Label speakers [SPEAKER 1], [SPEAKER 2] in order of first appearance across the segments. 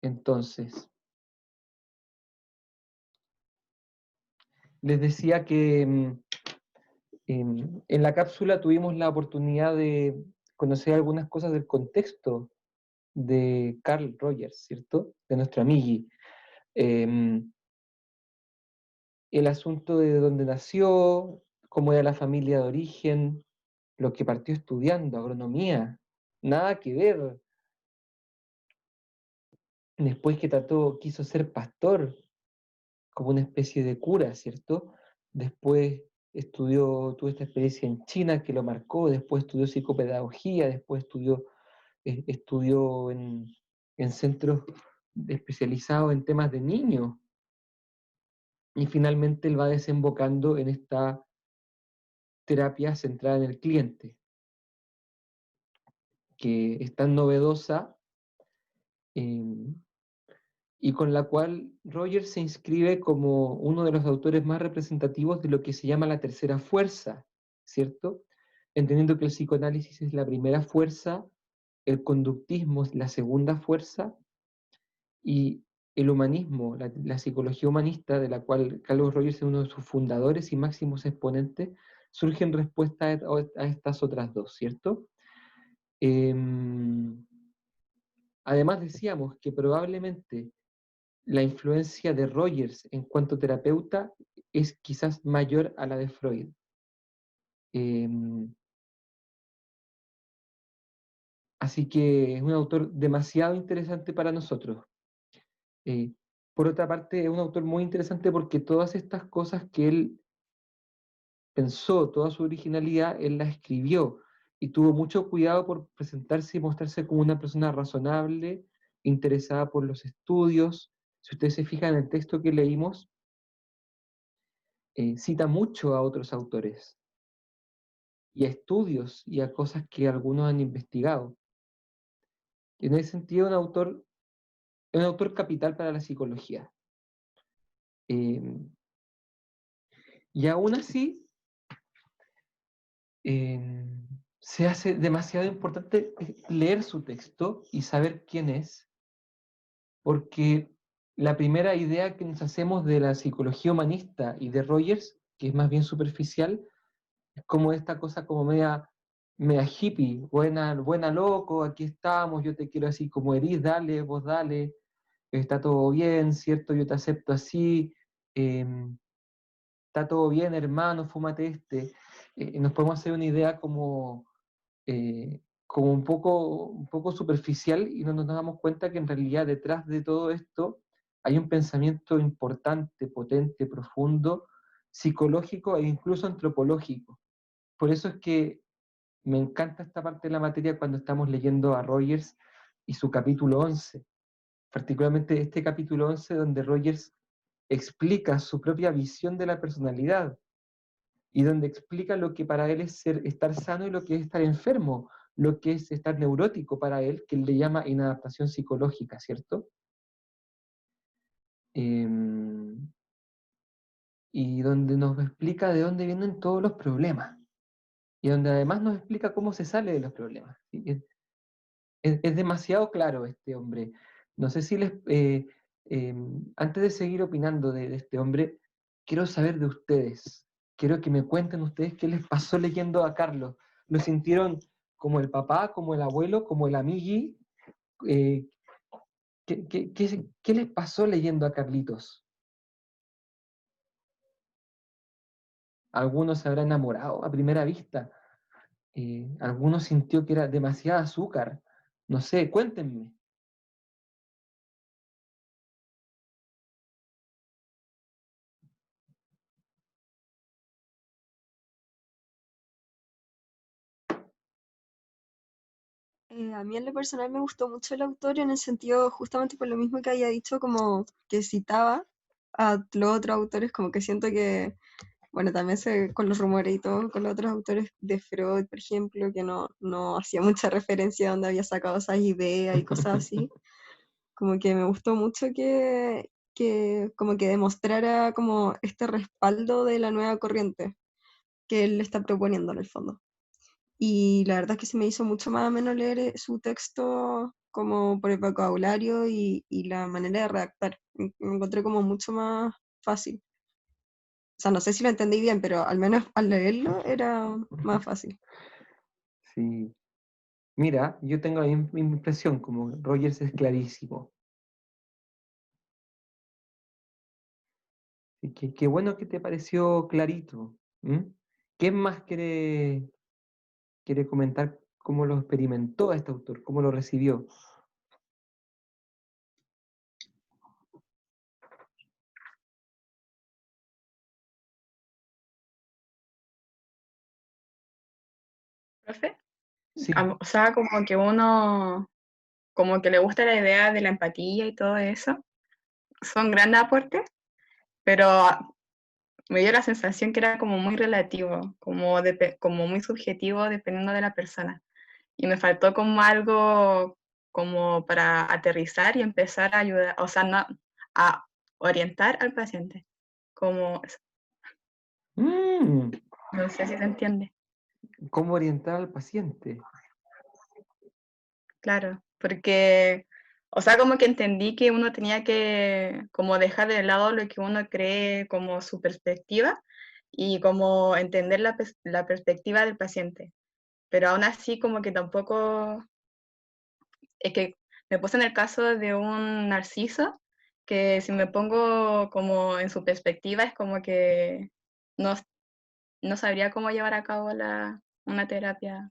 [SPEAKER 1] Entonces, les decía que en la cápsula tuvimos la oportunidad de conocer algunas cosas del contexto de Carl Rogers, ¿cierto? De nuestro amigui. El asunto de dónde nació, cómo era la familia de origen, lo que partió estudiando, agronomía, nada que ver. Después que quiso ser pastor, como una especie de cura, ¿cierto? Después tuvo esta experiencia en China que lo marcó, después estudió psicopedagogía, después estudió en centros especializados en temas de niños. Y finalmente él va desembocando en esta terapia centrada en el cliente, que es tan novedosa eh, y con la cual Rogers se inscribe como uno de los autores más representativos de lo que se llama la tercera fuerza, ¿cierto? Entendiendo que el psicoanálisis es la primera fuerza, el conductismo es la segunda fuerza, y el humanismo, la psicología humanista, de la cual Carlos Rogers es uno de sus fundadores y máximos exponentes, surge en respuesta a estas otras dos, ¿cierto? Eh, Además decíamos que probablemente la influencia de Rogers en cuanto terapeuta es quizás mayor a la de Freud. Eh, Así que es un autor demasiado interesante para nosotros. Eh, por otra parte, es un autor muy interesante porque todas estas cosas que él pensó, toda su originalidad, él la escribió y tuvo mucho cuidado por presentarse y mostrarse como una persona razonable, interesada por los estudios. Si ustedes se fijan en el texto que leímos, cita mucho a otros autores y a estudios y a cosas que algunos han investigado. Y en ese sentido, es un autor capital para la psicología. Eh, y aún así, eh, se hace demasiado importante leer su texto y saber quién es, porque la primera idea que nos hacemos de la psicología humanista y de Rogers, que es más bien superficial, es como esta cosa como media hippie, buena loco, aquí estamos, yo te quiero así como eres, dale, vos dale, está todo bien, ¿cierto? Yo te acepto así, eh, está todo bien, hermano, fúmate este. Nos podemos hacer una idea como un poco superficial y no nos damos cuenta que en realidad detrás de todo esto hay un pensamiento importante, potente, profundo, psicológico e incluso antropológico. Por eso es que me encanta esta parte de la materia cuando estamos leyendo a Rogers y su capítulo 11, particularmente este capítulo 11 donde Rogers explica su propia visión de la personalidad y donde explica lo que para él es estar sano y lo que es estar enfermo, lo que es estar neurótico para él, que él le llama inadaptación psicológica, ¿cierto? Eh, y donde nos explica de dónde vienen todos los problemas y donde además nos explica cómo se sale de los problemas. ¿Sí? Es demasiado claro este hombre. No sé si eh, antes de seguir opinando de este hombre, quiero saber de ustedes. Quiero que me cuenten ustedes qué les pasó leyendo a Carlos. ¿Lo sintieron como el papá, como el abuelo, como el amigui? Eh, ¿Qué les pasó leyendo a Carlitos? Algunos se habrán enamorado a primera vista. Algunos sintió que era demasiada azúcar. No sé, cuéntenme.
[SPEAKER 2] A mí en lo personal me gustó mucho el autor en el sentido, justamente por lo mismo que había dicho, como que citaba a los otros autores, como que siento que, bueno, también con los rumores y todo, con los otros autores de Freud, por ejemplo, que no hacía mucha referencia a dónde había sacado esas ideas y cosas así, como que me gustó mucho que como que demostrara como este respaldo de la nueva corriente que él está proponiendo en el fondo. y la verdad es que se me hizo mucho más ameno leer su texto como por el vocabulario y la manera de redactar. Me encontré como mucho más fácil. O sea, no sé si lo entendí bien, pero al menos al leerlo era más fácil.
[SPEAKER 1] Sí. Mira, yo tengo la misma impresión, como Rogers es clarísimo. Y qué bueno que te pareció clarito. ¿M? ¿Qué más quiere comentar cómo lo experimentó este autor, cómo lo recibió?
[SPEAKER 3] ¿Profe?
[SPEAKER 1] Sí.
[SPEAKER 3] O sea, como que uno, como que le gusta la idea de la empatía y todo eso. Son grandes aportes, pero me dio la sensación que era como muy relativo, como muy subjetivo dependiendo de la persona. Y me faltó como algo como para aterrizar y empezar a ayudar, o sea, no, a orientar al paciente. Como,
[SPEAKER 1] Mm,
[SPEAKER 3] no sé si se entiende.
[SPEAKER 1] ¿Cómo orientar al paciente?
[SPEAKER 3] Claro, porque, o sea, como que entendí que uno tenía que como dejar de lado lo que uno cree como su perspectiva y como entender la perspectiva del paciente. Pero aún así como que tampoco, es que me puse en el caso de un narciso, que si me pongo como en su perspectiva es como que no, no sabría cómo llevar a cabo una terapia,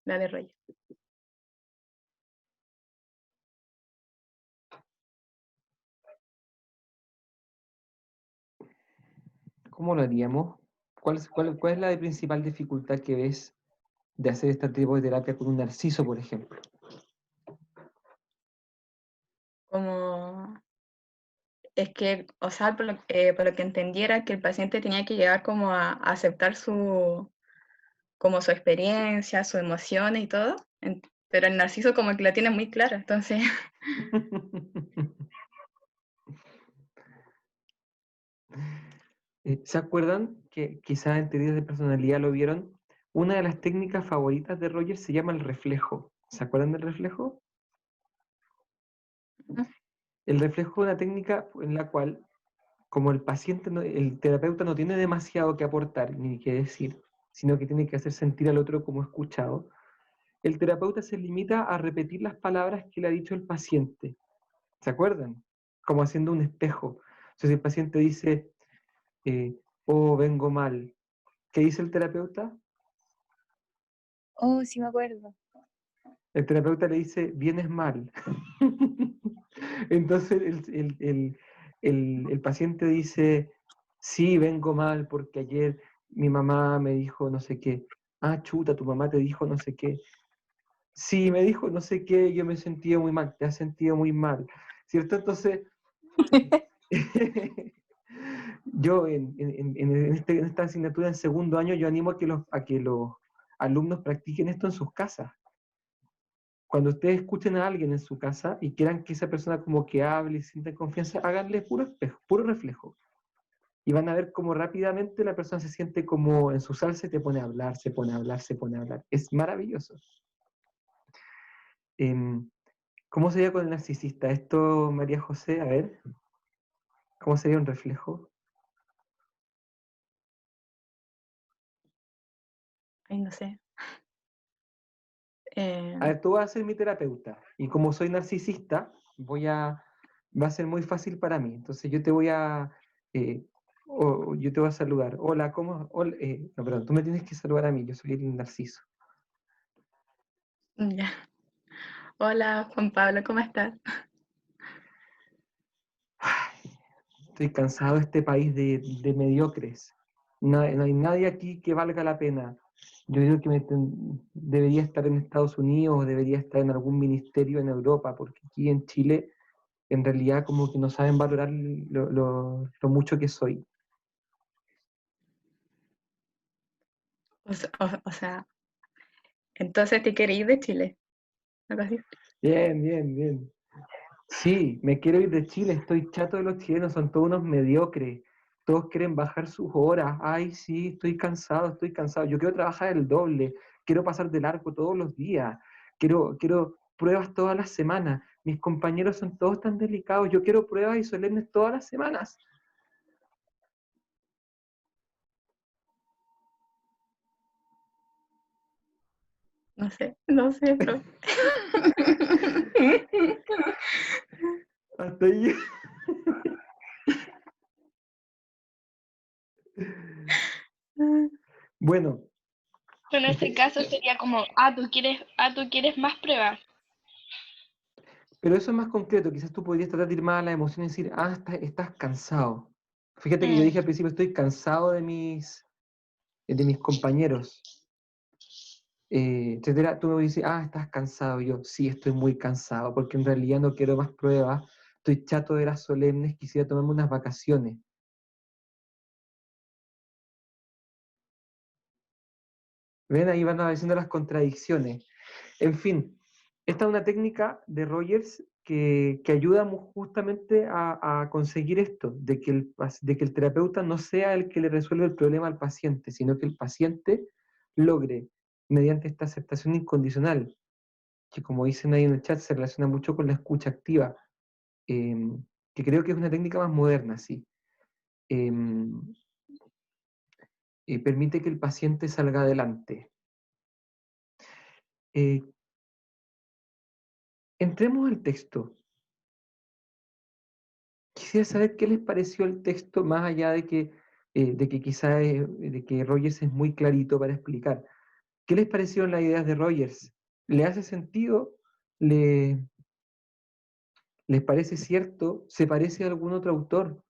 [SPEAKER 3] la de Roger.
[SPEAKER 1] ¿Cómo lo haríamos? ¿Cuál es la principal dificultad que ves de hacer este tipo de terapia con un narciso, por ejemplo?
[SPEAKER 3] Como es que, o sea, por lo que entendiera, que el paciente tenía que llegar como a aceptar como su experiencia, sus emociones y todo, pero el narciso como que la tiene muy clara, entonces,
[SPEAKER 1] ¿Se acuerdan que quizás en teorías de personalidad lo vieron? Una de las técnicas favoritas de Roger se llama el reflejo. ¿Se acuerdan del reflejo? El reflejo es una técnica en la cual, como el paciente, el terapeuta no tiene demasiado que aportar ni que decir, sino que tiene que hacer sentir al otro como escuchado, el terapeuta se limita a repetir las palabras que le ha dicho el paciente. ¿Se acuerdan? Como haciendo un espejo. Entonces el paciente dice, oh, vengo mal. ¿Qué dice el terapeuta?
[SPEAKER 4] Oh, sí me acuerdo.
[SPEAKER 1] El terapeuta le dice, vienes mal. Entonces el paciente dice, sí, vengo mal porque ayer mi mamá me dijo no sé qué. Ah, chuta, tu mamá te dijo no sé qué. Sí, me dijo no sé qué, yo me sentía muy mal, te has sentido muy mal. ¿Cierto? Entonces, yo en esta asignatura en segundo año, yo animo a que los alumnos practiquen esto en sus casas. Cuando ustedes escuchen a alguien en su casa y quieran que esa persona como que hable y sienta confianza, háganle puro espejo, puro reflejo. Y van a ver cómo rápidamente la persona se siente como en su salsa y te pone a hablar, se pone a hablar, se pone a hablar. Es maravilloso. ¿Cómo sería con el narcisista? Esto, María José, a ver, ¿cómo sería un reflejo?
[SPEAKER 3] ay, no sé.
[SPEAKER 1] A ver, tú vas a ser mi terapeuta y como soy narcisista, va a ser muy fácil para mí. Entonces yo te voy a, yo te voy a saludar. Hola, ¿cómo? No, perdón, tú me tienes que saludar a mí, yo soy el narciso.
[SPEAKER 3] Ya. Hola, Juan Pablo, ¿cómo estás?
[SPEAKER 1] Ay, estoy cansado de este país de mediocres. No hay nadie aquí que valga la pena. Yo creo que debería estar en Estados Unidos o debería estar en algún ministerio en Europa, porque aquí en Chile en realidad como que no saben valorar lo mucho que soy.
[SPEAKER 3] O sea, entonces te quieres ir de Chile, algo así.
[SPEAKER 1] Bien, bien, bien. Sí, me quiero ir de Chile, estoy chato de los chilenos, son todos unos mediocres. Todos quieren bajar sus horas. Ay, sí, estoy cansado, estoy cansado. Yo quiero trabajar el doble. quiero pasar de largo todos los días, quiero pruebas todas las semanas, mis compañeros son todos tan delicados, yo quiero pruebas y solemnes todas las semanas.
[SPEAKER 3] No sé, profe.
[SPEAKER 1] Hasta ahí. Bueno,
[SPEAKER 4] En ese caso sería como, tú quieres más pruebas.
[SPEAKER 1] pero eso es más concreto, quizás tú podrías tratar de ir más a la emoción y decir, estás cansado. Fíjate que yo dije al principio, estoy cansado de mis compañeros, etcétera. Tú me dices, estás cansado. Yo, sí, estoy muy cansado, porque en realidad no quiero más pruebas, estoy chato de las solemnes, quisiera tomarme unas vacaciones. ¿Ven? Ahí van apareciendo las contradicciones. En fin, esta es una técnica de Rogers que ayuda justamente a conseguir esto, de que el terapeuta no sea el que le resuelve el problema al paciente, sino que el paciente logre, mediante esta aceptación incondicional, que como dicen ahí en el chat, se relaciona mucho con la escucha activa, que creo que es una técnica más moderna, sí. Permite que el paciente salga adelante. Entremos al texto. Quisiera saber qué les pareció el texto, más allá de que quizá de que Rogers es muy clarito para explicar. ¿Qué les parecieron las ideas de Rogers? ¿Le hace sentido? ¿Les parece cierto? ¿Se parece a algún otro autor?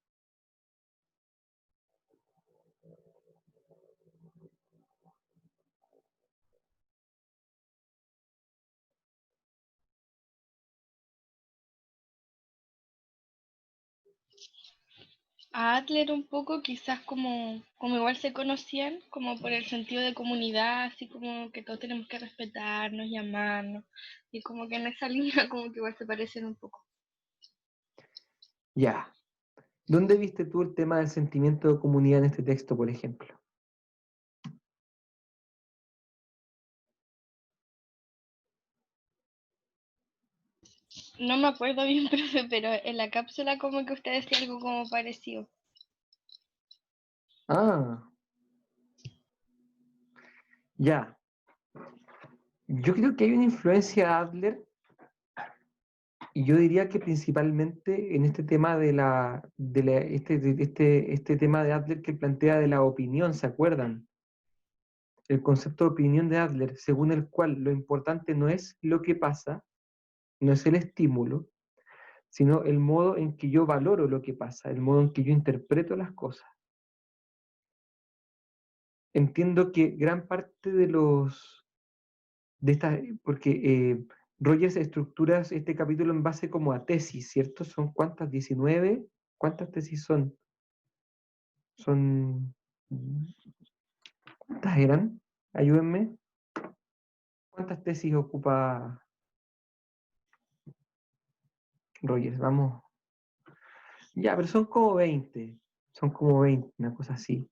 [SPEAKER 4] A Adler un poco, quizás como igual se conocían, como por el sentido de comunidad, así como que todos tenemos que respetarnos y amarnos, y como que en esa línea como que igual se parecen un poco.
[SPEAKER 1] Ya. ¿Dónde viste tú el tema del sentimiento de comunidad en este texto, por ejemplo?
[SPEAKER 4] No me acuerdo bien, profe, pero en la cápsula como que usted decía algo como parecido.
[SPEAKER 1] Ya. Yo creo que hay una influencia de Adler, y yo diría que principalmente en este tema este tema de Adler que plantea de la opinión, ¿se acuerdan? El concepto de opinión de Adler, según el cual lo importante no es lo que pasa, no es el estímulo, sino el modo en que yo valoro lo que pasa, el modo en que yo interpreto las cosas. Entiendo que gran parte porque Rogers estructura este capítulo en base como a tesis, ¿cierto? ¿Son cuántas? ¿19? ¿Cuántas tesis son? Son, ¿cuántas eran? Ayúdenme. ¿Cuántas tesis ocupa Rogers? Vamos. Ya, pero son como 20. Son como 20, una cosa así.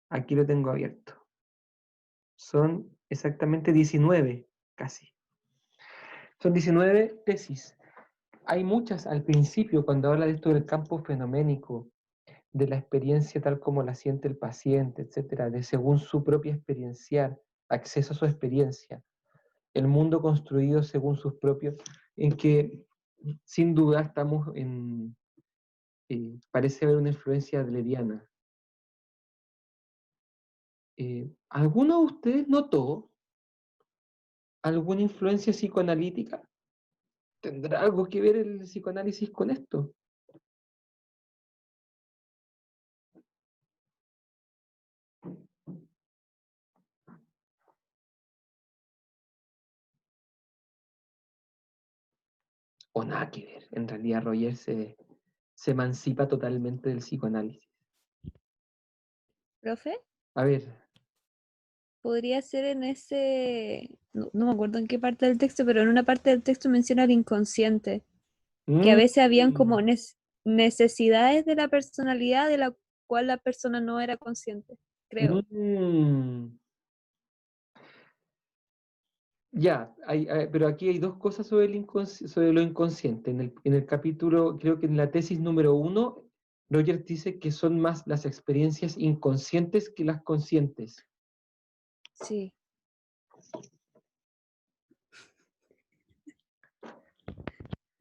[SPEAKER 1] Aquí lo tengo abierto. Son exactamente 19, casi. Son 19 tesis. Hay muchas al principio, cuando habla de esto del campo fenoménico, de la experiencia tal como la siente el paciente, etcétera, de según su propia experienciar, acceso a su experiencia, el mundo construido según sus propios, en que sin duda parece haber una influencia adleriana. ¿Alguno de ustedes notó alguna influencia psicoanalítica? ¿Tendrá algo que ver el psicoanálisis con esto? O nada que ver. En realidad Roger se emancipa totalmente del psicoanálisis.
[SPEAKER 5] ¿Profe?
[SPEAKER 1] A ver.
[SPEAKER 5] Podría ser en no me acuerdo en qué parte del texto, pero en una parte del texto menciona el inconsciente, que a veces habían como necesidades de la personalidad de la cual la persona no era consciente, creo.
[SPEAKER 1] Mm. Ya, pero aquí hay dos cosas sobre, sobre lo inconsciente. En el capítulo, creo que en la tesis número 1, Rogers dice que son más las experiencias inconscientes que las conscientes.
[SPEAKER 5] Sí.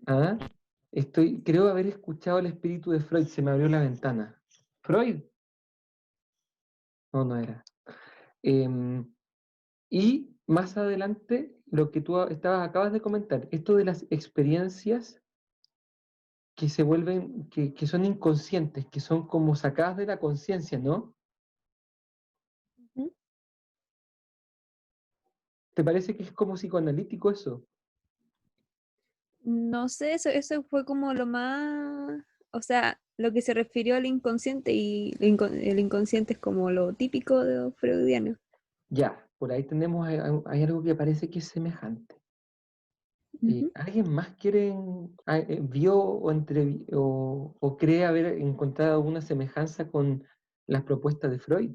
[SPEAKER 1] ¿Ah? Creo haber escuchado el espíritu de Freud, se me abrió la ventana. ¿Freud? No, no era. Y más adelante, lo que tú acabas de comentar, esto de las experiencias que se vuelven, que son inconscientes, que son como sacadas de la conciencia, ¿no?
[SPEAKER 5] Ujú.
[SPEAKER 1] ¿Te parece que es como psicoanalítico eso?
[SPEAKER 5] No sé, eso fue como lo más, o sea, lo que se refirió al inconsciente y el inconsciente es como lo típico de los freudianos.
[SPEAKER 1] Ya, por ahí tenemos, hay algo que parece que es semejante.
[SPEAKER 5] Ujú.
[SPEAKER 1] ¿Alguien más vio o cree haber encontrado alguna semejanza con las propuestas de Freud?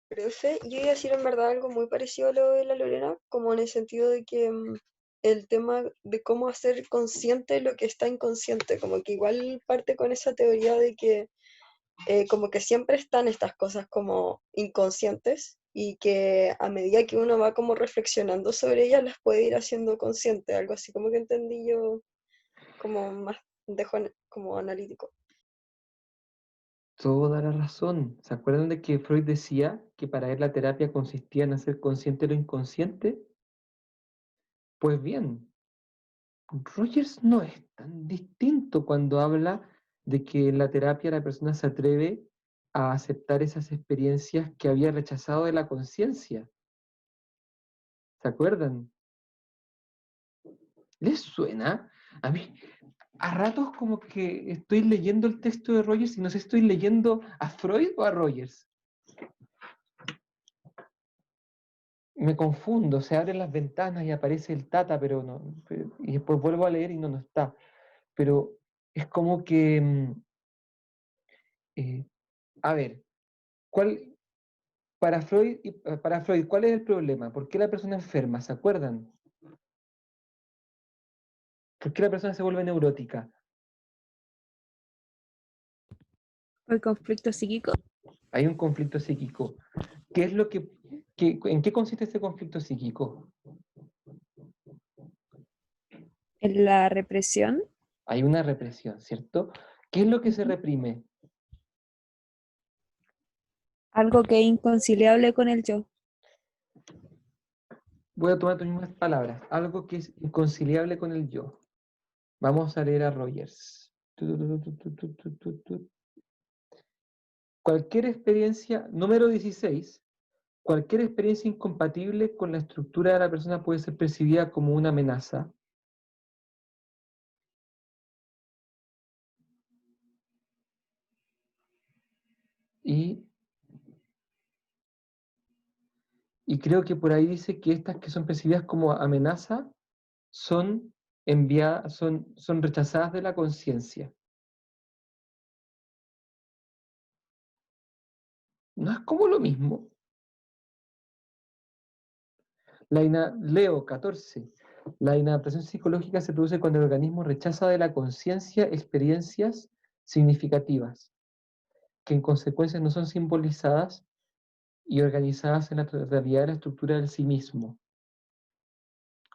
[SPEAKER 2] Profe, yo iba a decir en verdad algo muy parecido a lo de la Lorena, como en el sentido de que el tema de cómo hacer consciente lo que está inconsciente, como que igual parte con esa teoría de que como que siempre están estas cosas como inconscientes y que a medida que uno va como reflexionando sobre ellas las puede ir haciendo consciente, algo así como que entendí yo como más como analítico.
[SPEAKER 1] Toda la razón. ¿Se acuerdan de que Freud decía que para él la terapia consistía en hacer consciente lo inconsciente? Pues bien, Rogers no es tan distinto cuando habla de que en la terapia la persona se atreve a aceptar esas experiencias que había rechazado de la conciencia. ¿Se acuerdan? ¿Les suena? A mí, a ratos como que estoy leyendo el texto de Rogers y no sé si estoy leyendo a Freud o a Rogers. Me confundo, se abren las ventanas y aparece el Tata, pero no, y después vuelvo a leer y no está. Pero es como que, eh, a ver, ¿cuál, para Freud, ¿cuál es el problema? ¿Por qué la persona enferma? ¿Se acuerdan? ¿Por qué la persona se vuelve neurótica?
[SPEAKER 5] El conflicto psíquico,
[SPEAKER 1] Hay un conflicto psíquico. ¿Qué es lo en qué consiste ese conflicto psíquico?
[SPEAKER 5] en la represión,
[SPEAKER 1] Hay una represión, ¿cierto? ¿Qué es lo que se
[SPEAKER 5] ujú,
[SPEAKER 1] reprime?
[SPEAKER 5] algo que es inconciliable con el yo.
[SPEAKER 1] Voy a tomar tus mismas palabras. Algo que es inconciliable con el yo. Vamos a leer a Rogers. Cualquier experiencia, número 16, cualquier experiencia incompatible con la estructura de la persona puede ser percibida como una amenaza. Y, y creo que por ahí dice que estas que son percibidas como amenaza son son rechazadas de la conciencia. ¿No es como lo mismo? Leo 14. La inadaptación psicológica se produce cuando el organismo rechaza de la conciencia experiencias significativas, que en consecuencia no son simbolizadas y organizadas en la realidad de la estructura del sí mismo.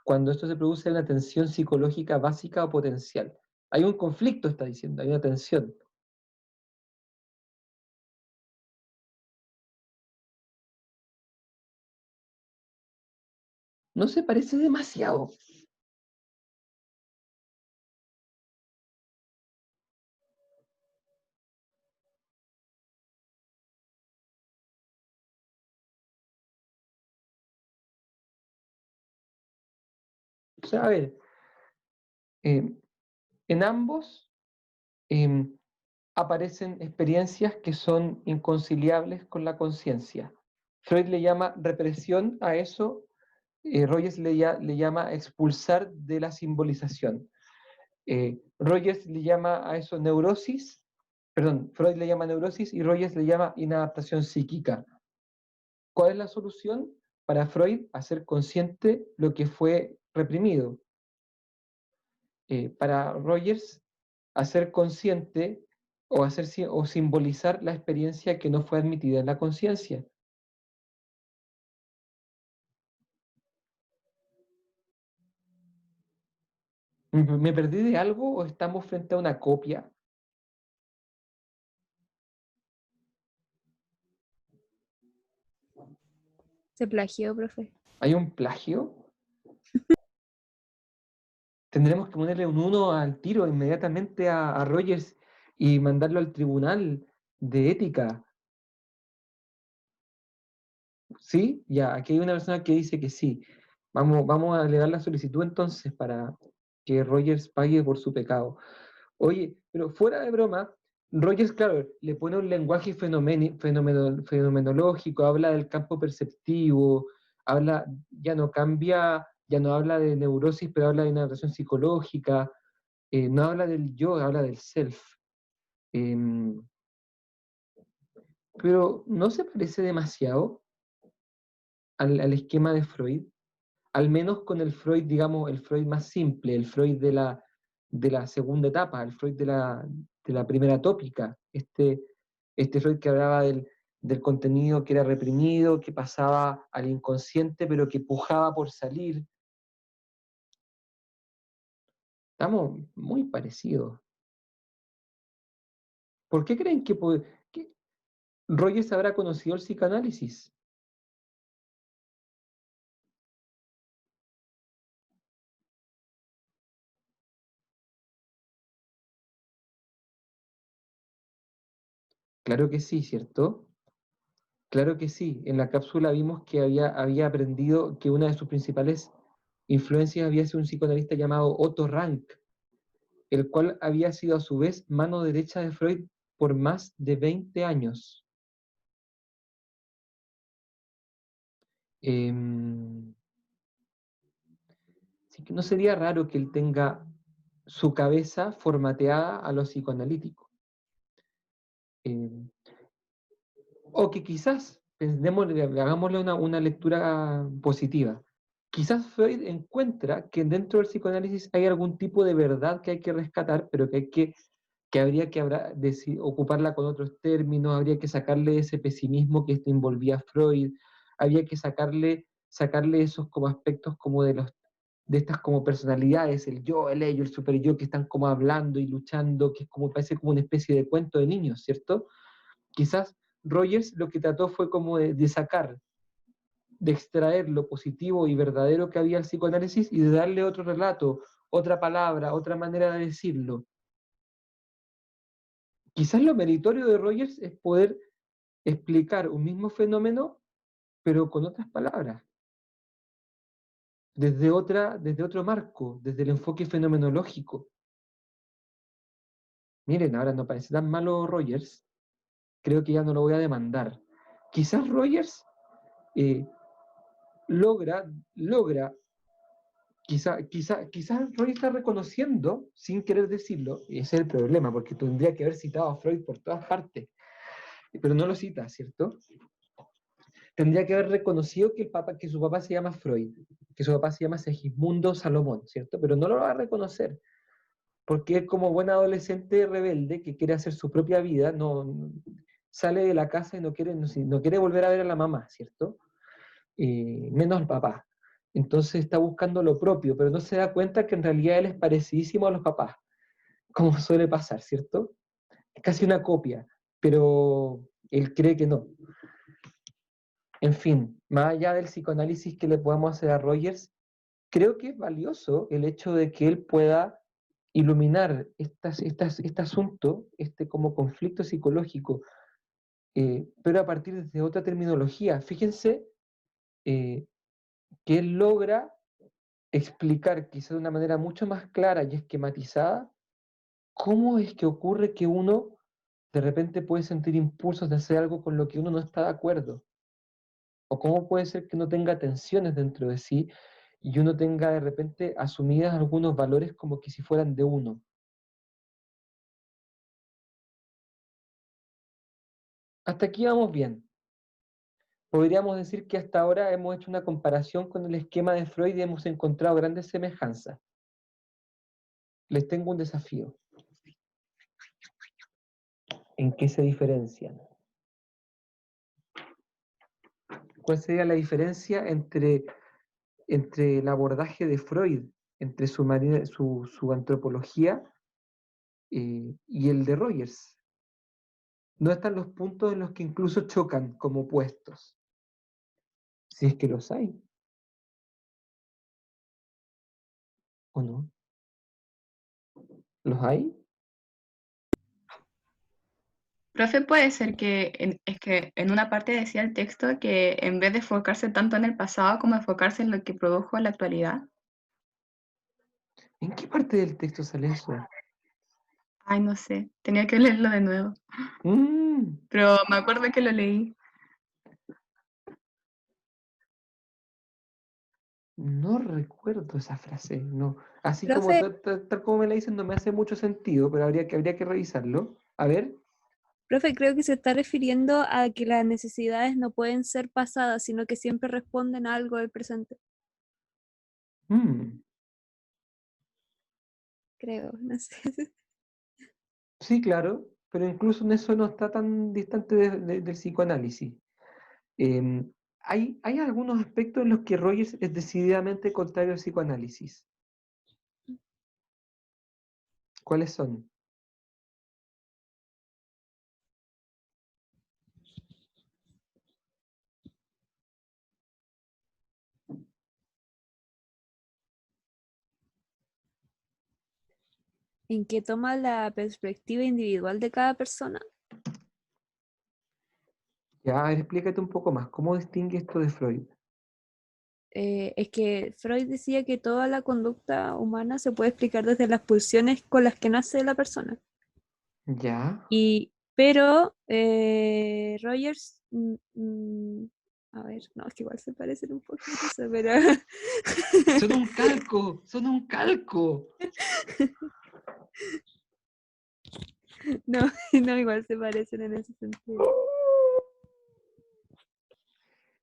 [SPEAKER 1] Cuando esto se produce hay una tensión psicológica básica o potencial. Hay un conflicto, está diciendo, hay una tensión. No se parece demasiado. O sea, a ver, en ambos aparecen experiencias que son inconciliables con la conciencia. Freud le llama represión a eso, Rogers le llama expulsar de la simbolización. Rogers le llama a eso neurosis Perdón, Freud le llama neurosis y Rogers le llama inadaptación psíquica. ¿Cuál es la solución? Para Freud, hacer consciente lo que fue reprimido. Para Rogers, hacer consciente o simbolizar la experiencia que no fue admitida en la conciencia. ¿Me perdí de algo o estamos frente a una copia?
[SPEAKER 5] Se plagió, profe.
[SPEAKER 1] ¿Hay un plagio? Tendremos que ponerle un 1 al tiro inmediatamente a Rogers y mandarlo al tribunal de ética. ¿Sí? Ya, aquí hay una persona que dice que sí. Vamos a elevar la solicitud entonces para que Rogers pague por su pecado. Oye, pero fuera de broma, Rogers, claro, le pone un lenguaje fenomenológico, habla del campo perceptivo, ya no cambia, ya no habla de neurosis, pero habla de narración psicológica, no habla del yo, habla del self. Em, pero ¿no se parece demasiado al esquema de Freud? Al menos con el Freud, digamos, el Freud más simple, el Freud de la segunda etapa, el Freud de la primera tópica, este Freud que hablaba del contenido que era reprimido, que pasaba al inconsciente, pero que pujaba por salir. Estamos muy parecidos. ¿Por qué creen que Rogers habrá conocido el psicoanálisis? Claro que sí, ¿cierto? Claro que sí. En la cápsula vimos que había aprendido que una de sus principales influencias había sido un psicoanalista llamado Otto Rank, el cual había sido a su vez mano derecha de Freud por más de 20 años. Así que no sería raro que él tenga su cabeza formateada a lo psicoanalítico. O que quizás, hagámosle una lectura positiva. Quizás Freud encuentra que dentro del psicoanálisis hay algún tipo de verdad que hay que rescatar, pero que habría que ocuparla con otros términos, habría que sacarle ese pesimismo que envolvía a Freud, habría que sacarle esos como aspectos como de estas como personalidades, el yo, el ello, el super yo, que están como hablando y luchando, que es como parece como una especie de cuento de niños, ¿cierto? Quizás Rogers lo que trató fue como de sacar, de extraer lo positivo y verdadero que había el psicoanálisis y de darle otro relato, otra palabra, otra manera de decirlo. Quizás lo meritorio de Rogers es poder explicar un mismo fenómeno, pero con otras palabras, desde otro marco, desde el enfoque fenomenológico. Miren, ahora no parece tan malo Rogers, creo que ya no lo voy a demandar. Quizás Rogers logra, quizás Rogers está reconociendo, sin querer decirlo, y ese es el problema, porque tendría que haber citado a Freud por todas partes, pero no lo cita, ¿cierto? Tendría que haber reconocido que su papá se llama Freud, que su papá se llama Segismundo Salomón, ¿cierto? Pero no lo va a reconocer, porque es como buen adolescente rebelde que quiere hacer su propia vida, sale de la casa y no quiere volver a ver a la mamá, ¿cierto? Menos al papá. Entonces está buscando lo propio, pero no se da cuenta que en realidad él es parecidísimo a los papás, como suele pasar, ¿cierto? Es casi una copia, pero él cree que no. En fin, más allá del psicoanálisis que le podamos hacer a Rogers, creo que es valioso el hecho de que él pueda iluminar este asunto, este como conflicto psicológico, pero a partir de otra terminología. Fíjense que él logra explicar, quizá de una manera mucho más clara y esquematizada, cómo es que ocurre que uno de repente puede sentir impulsos de hacer algo con lo que uno no está de acuerdo. O cómo puede ser que uno tenga tensiones dentro de sí y uno tenga de repente asumidas algunos valores como que si fueran de uno. Hasta aquí vamos bien. Podríamos decir que hasta ahora hemos hecho una comparación con el esquema de Freud y hemos encontrado grandes semejanzas. Les tengo un desafío. ¿En qué se diferencian? ¿Cuál sería la diferencia entre el abordaje de Freud, entre su antropología y el de Rogers? No están los puntos en los que incluso chocan como opuestos, si es que los hay, ¿o no? ¿Los hay?
[SPEAKER 3] Profe, puede ser que es que en una parte decía el texto que en vez de enfocarse tanto en el pasado como enfocarse en lo que produjo en la actualidad.
[SPEAKER 1] ¿En qué parte del texto sale eso?
[SPEAKER 3] Ay, no sé, tenía que leerlo de nuevo,
[SPEAKER 1] Mm,
[SPEAKER 3] pero me acuerdo que lo leí.
[SPEAKER 1] no recuerdo esa frase, no. Así como
[SPEAKER 5] Profe,
[SPEAKER 1] tal como me la dicen, no me hace mucho sentido, pero habría que revisarlo. A ver.
[SPEAKER 5] profe, creo que se está refiriendo a que las necesidades no pueden ser pasadas, sino que siempre responden a algo del presente.
[SPEAKER 1] Mm,
[SPEAKER 5] Creo, no sé.
[SPEAKER 1] sí, claro, pero incluso en eso no está tan distante del psicoanálisis. Em, hay algunos aspectos en los que Rogers es decididamente contrario al psicoanálisis. ¿Cuáles son?
[SPEAKER 5] En que toma la perspectiva individual de cada persona.
[SPEAKER 1] Ya, a ver, explícate un poco más. ¿Cómo distingue esto de Freud?
[SPEAKER 5] Es que Freud decía que toda la conducta humana se puede explicar desde las pulsiones con las que nace la persona.
[SPEAKER 1] Ya.
[SPEAKER 5] Pero Rogers, a ver, no, es que igual se parecen un poquito, pero
[SPEAKER 1] Son un calco, son un calco.
[SPEAKER 5] no, no, igual se parecen en ese sentido.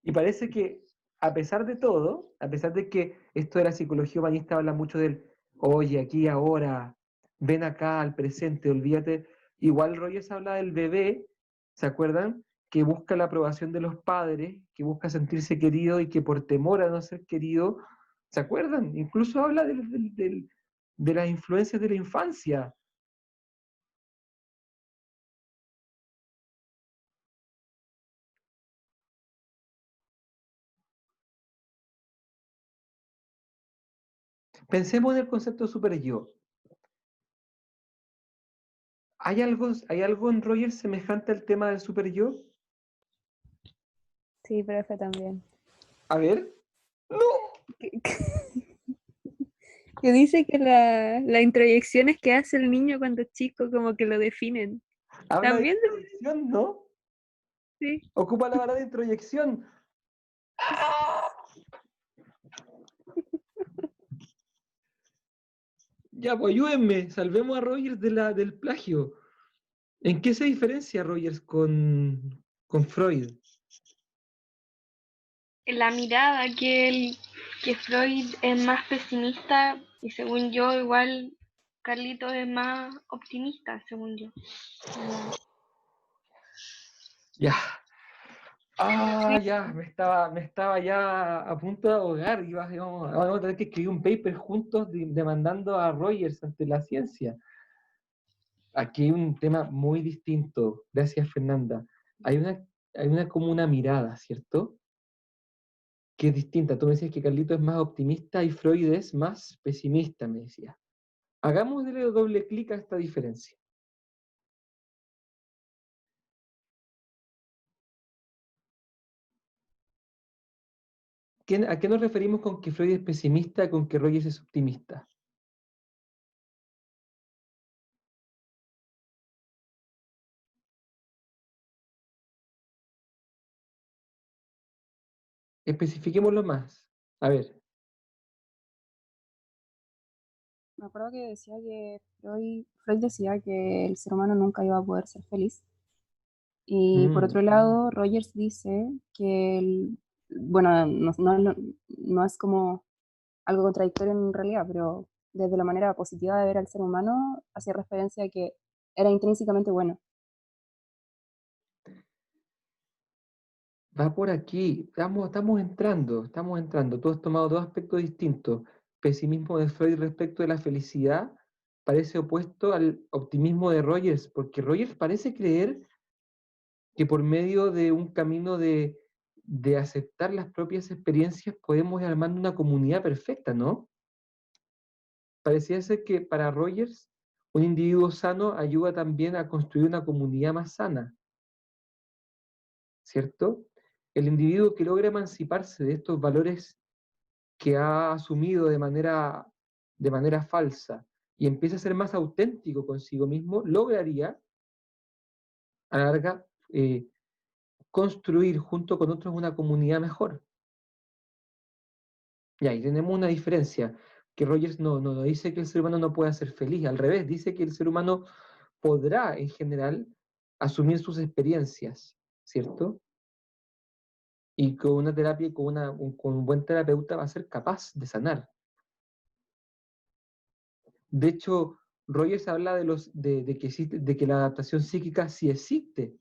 [SPEAKER 1] Y parece que, a pesar de todo, a pesar de que esto de la psicología humanista habla mucho del, oye, aquí, ahora, ven acá al presente, olvídate. Igual Rogers habla del bebé, ¿se acuerdan? Que busca la aprobación de los padres, que busca sentirse querido y que por temor a no ser querido, ¿se acuerdan? Incluso habla de las influencias de la infancia. Pensemos en el concepto de super yo. Hay algo en Rogers semejante al tema del super yo?
[SPEAKER 5] Sí, profe, también.
[SPEAKER 1] A ver. No.
[SPEAKER 5] Que dice que las introyecciones que hace el niño cuando es chico como que lo definen.
[SPEAKER 1] Habla de
[SPEAKER 5] También,
[SPEAKER 1] introyección, ¿no?
[SPEAKER 5] sí.
[SPEAKER 1] Ocupa la palabra de introyección. Ya, pues ayúdenme, salvemos a Rogers del plagio. ¿En qué se diferencia Rogers con Freud?
[SPEAKER 4] La mirada que Freud es más pesimista y según yo igual Carlito es más optimista, según yo. Como-
[SPEAKER 1] Ya. Ah,
[SPEAKER 4] sí,
[SPEAKER 1] ya, me estaba ya a punto de ahogar. Vamos a tener que escribir un paper juntos demandando a Rogers ante la ciencia. Aquí hay un tema muy distinto. Gracias, Fernanda. Hay una como una mirada, ¿cierto? Que es distinta. Tú me decías que Carlito es más optimista y Freud es más pesimista, me decías. Hagámosle doble clic a esta diferencia. ¿A qué nos referimos con que Freud es pesimista y con que Rogers es optimista? Especifiquémoslo más. A ver,
[SPEAKER 6] Me acuerdo que decía que Freud decía que el ser humano nunca iba a poder ser feliz Y por otro lado, Rogers dice que, bueno, no es como algo contradictorio en realidad, pero desde la manera positiva de ver al ser humano, hacía referencia a que era intrínsecamente bueno.
[SPEAKER 1] Va por aquí, estamos entrando. Tú has tomado dos aspectos distintos. Pesimismo de Freud respecto de la felicidad parece opuesto al optimismo de Rogers, porque Rogers parece creer que por medio de un camino de aceptar las propias experiencias podemos ir armando una comunidad perfecta, ¿no? Parecía ser que para Rogers un individuo sano ayuda también a construir una comunidad más sana, ¿cierto? El individuo que logra emanciparse de estos valores que ha asumido de manera falsa y empieza a ser más auténtico consigo mismo, lograría a la larga construir junto con otros una comunidad mejor. Y ahí tenemos una diferencia, que Rogers no dice que el ser humano no pueda ser feliz, al revés, dice que el ser humano podrá en general asumir sus experiencias, ¿cierto? Y con una terapia, con un buen terapeuta va a ser capaz de sanar. De hecho, Rogers habla de que la adaptación psíquica sí existe.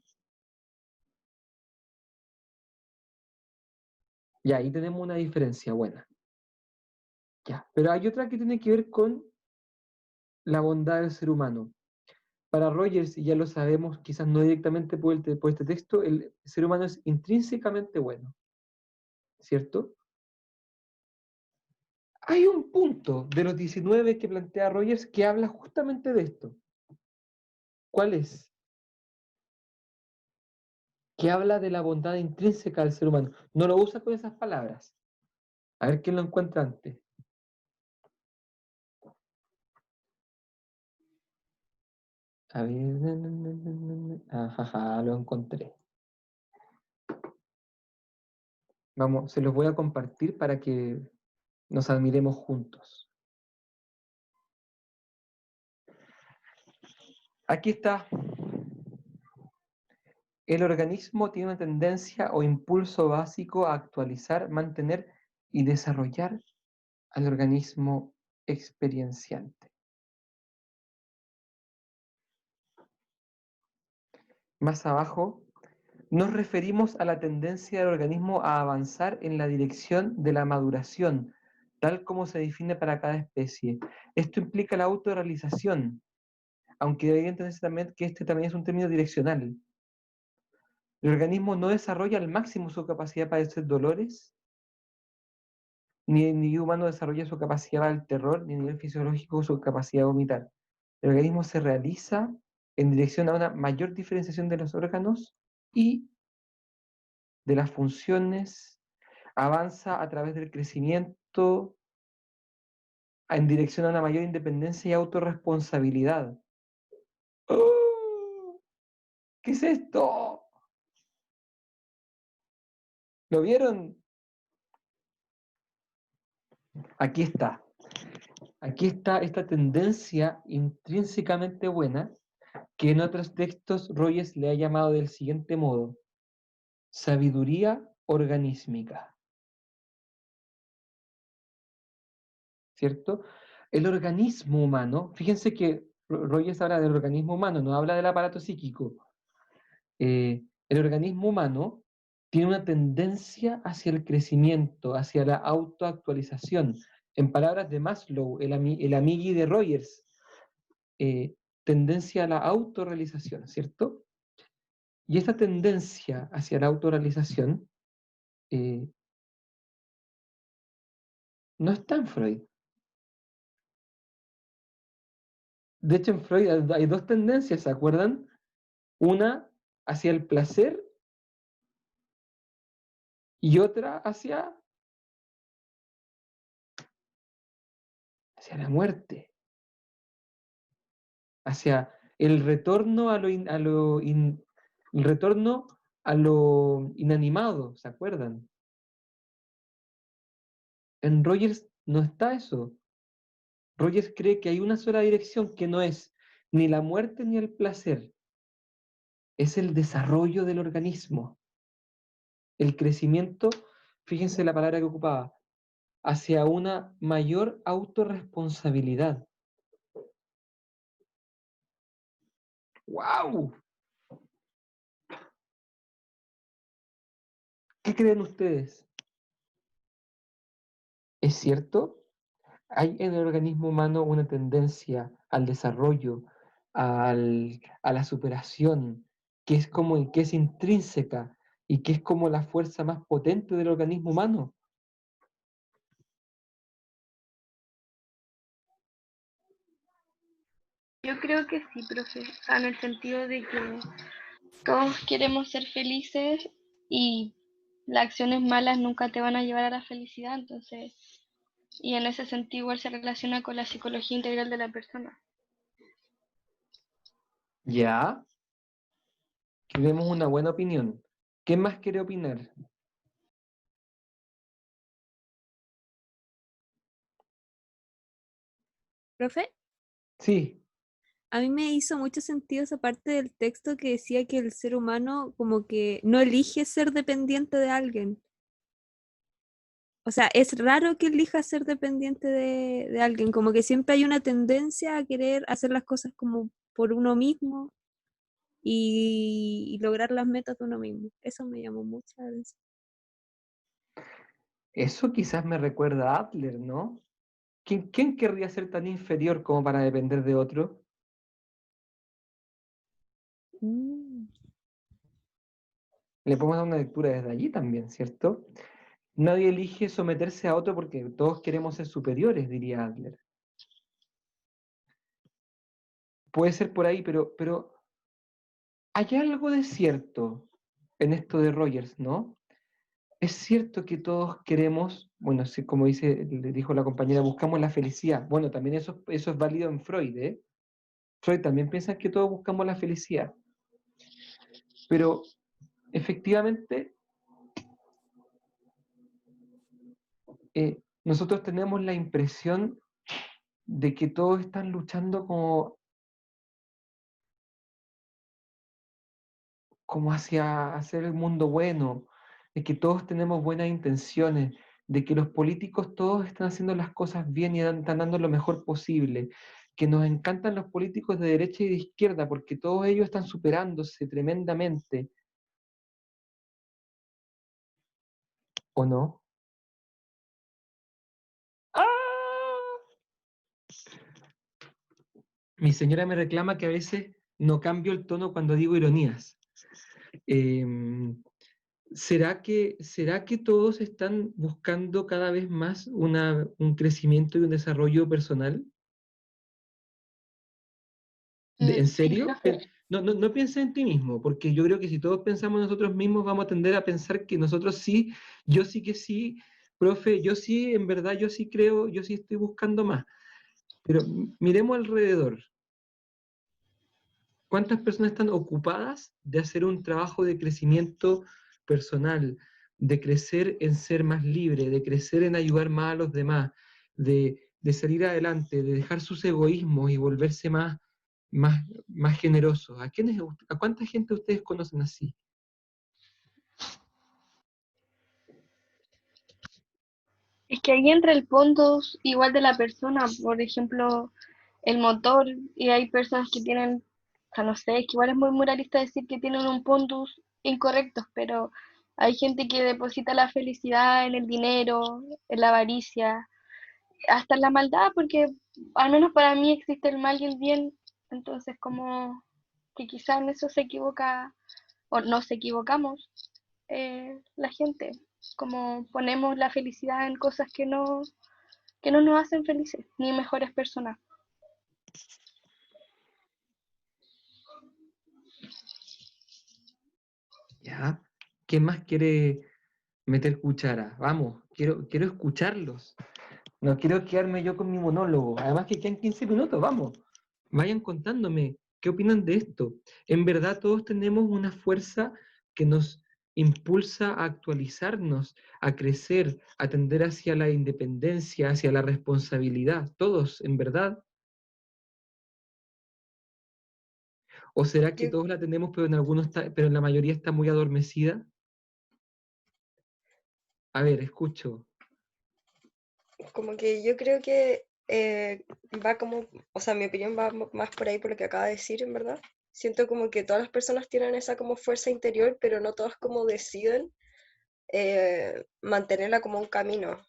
[SPEAKER 1] Y ahí tenemos una diferencia buena. Ya, pero hay otra que tiene que ver con la bondad del ser humano. Para Rogers, y ya lo sabemos, quizás no directamente por este texto, el ser humano es intrínsecamente bueno, ¿cierto? Hay un punto de los 19 que plantea Rogers que habla justamente de esto. ¿Cuál es? Que habla de la bondad intrínseca del ser humano. No lo usa con esas palabras. A ver quién lo encuentra antes. A ver. Ajaja, lo encontré. Vamos, se los voy a compartir para que nos admiremos juntos. Aquí está. El organismo tiene una tendencia o impulso básico a actualizar, mantener y desarrollar al organismo experienciante. Más abajo, nos referimos a la tendencia del organismo a avanzar en la dirección de la maduración, tal como se define para cada especie. Esto implica la autorrealización, aunque evidentemente también que este también es un término direccional. El organismo no desarrolla al máximo su capacidad para padecer dolores, ni el individuo humano desarrolla su capacidad para el terror, ni a nivel fisiológico su capacidad de vomitar. El organismo se realiza en dirección a una mayor diferenciación de los órganos y de las funciones, avanza a través del crecimiento en dirección a una mayor independencia y autorresponsabilidad. ¡Oh! ¿Qué es esto? ¿Lo vieron? Aquí está. Aquí está esta tendencia intrínsecamente buena que en otros textos Rogers le ha llamado del siguiente modo: sabiduría organísmica. ¿Cierto? El organismo humano, fíjense que Rogers habla del organismo humano, no habla del aparato psíquico. El organismo humano tiene una tendencia hacia el crecimiento, hacia la autoactualización. En palabras de Maslow, el amigui de Rogers, tendencia a la autorrealización, ¿cierto? Y esta tendencia hacia la autorrealización no está en Freud. De hecho, en Freud hay dos tendencias, ¿se acuerdan? Una hacia el placer y otra hacia la muerte, hacia el retorno el retorno a lo inanimado, ¿se acuerdan? En Rogers no está eso. Rogers cree que hay una sola dirección que no es ni la muerte ni el placer. es el desarrollo del organismo. El crecimiento, fíjense la palabra que ocupaba, hacia una mayor autorresponsabilidad. ¡Wow! ¿Qué creen ustedes? ¿Es cierto? ¿Hay en el organismo humano una tendencia al desarrollo, a la superación, que es intrínseca y que es como la fuerza más potente del organismo humano?
[SPEAKER 4] Yo creo que sí, profe, en el sentido de que todos queremos ser felices y las acciones malas nunca te van a llevar a la felicidad, entonces, y en ese sentido igual se relaciona con la psicología integral de la persona.
[SPEAKER 1] Ya, tenemos una buena opinión. ¿Qué más quiere opinar?
[SPEAKER 5] ¿Profe?
[SPEAKER 1] Sí,
[SPEAKER 5] A mí me hizo mucho sentido esa parte del texto que decía que el ser humano como que no elige ser dependiente de alguien. O sea, es raro que elija ser dependiente de alguien, como que siempre hay una tendencia a querer hacer las cosas como por uno mismo y lograr las metas de uno mismo. Eso me llamó mucho la atención.
[SPEAKER 1] eso quizás me recuerda a Adler, ¿no? ¿Quién querría ser tan inferior como para depender de otro?
[SPEAKER 5] Mm.
[SPEAKER 1] Le podemos dar una lectura desde allí también, ¿cierto? Nadie elige someterse a otro porque todos queremos ser superiores, diría Adler. Puede ser por ahí, pero hay algo de cierto en esto de Rogers, ¿no? Es cierto que todos queremos, bueno, sí, como le dijo la compañera, buscamos la felicidad. Bueno, también eso es válido en Freud, ¿eh? Freud también piensa que todos buscamos la felicidad. Pero efectivamente, nosotros tenemos la impresión de que todos están luchando como hacia hacer el mundo bueno, de que todos tenemos buenas intenciones, de que los políticos todos están haciendo las cosas bien y están dando lo mejor posible, que nos encantan los políticos de derecha y de izquierda porque todos ellos están superándose tremendamente, ¿o no? ¡Ah! Mi señora me reclama que a veces no cambio el tono cuando digo ironías. ¿Será que todos están buscando cada vez más un crecimiento y un desarrollo personal? ¿En
[SPEAKER 4] Sí,
[SPEAKER 1] serio? No pienses en ti mismo, porque yo creo que si todos pensamos en nosotros mismos, vamos a tender a pensar que nosotros sí, yo sí que sí, profe, yo sí, en verdad, yo sí creo, yo sí estoy buscando más. Pero miremos alrededor. ¿Cuántas personas están ocupadas de hacer un trabajo de crecimiento personal, de crecer en ser más libre, de crecer en ayudar más a los demás, de salir adelante, de dejar sus egoísmos y volverse más generosos? ¿A cuánta gente ustedes conocen así?
[SPEAKER 4] es que ahí entra el punto igual de la persona, por ejemplo, el motor, y hay personas que tienen, o sea, no sé, es que igual es muy muralista decir que tienen un pondus incorrectos, pero hay gente que deposita la felicidad en el dinero, en la avaricia, hasta en la maldad, porque al menos para mí existe el mal y el bien, entonces como que quizás en eso se equivoca o nos equivocamos la gente, como ponemos la felicidad en cosas que no nos hacen felices, ni mejores personas.
[SPEAKER 1] ¿Ya? ¿Quién más quiere meter cuchara? Vamos, quiero escucharlos. No quiero quedarme yo con mi monólogo. Además que quedan 15 minutos, vamos. Vayan contándome qué opinan de esto. En verdad todos tenemos una fuerza que nos impulsa a actualizarnos, a crecer, a tender hacia la independencia, hacia la responsabilidad. Todos, en verdad. ¿O será que
[SPEAKER 2] Yo-
[SPEAKER 1] todos la tenemos, pero pero en la mayoría está muy adormecida? A ver, escucho.
[SPEAKER 2] Como que yo creo que va como, o sea, mi opinión va más por ahí por lo que acaba de decir, en verdad. Siento como que todas las personas tienen esa como fuerza interior, pero no todas como deciden mantenerla como un camino.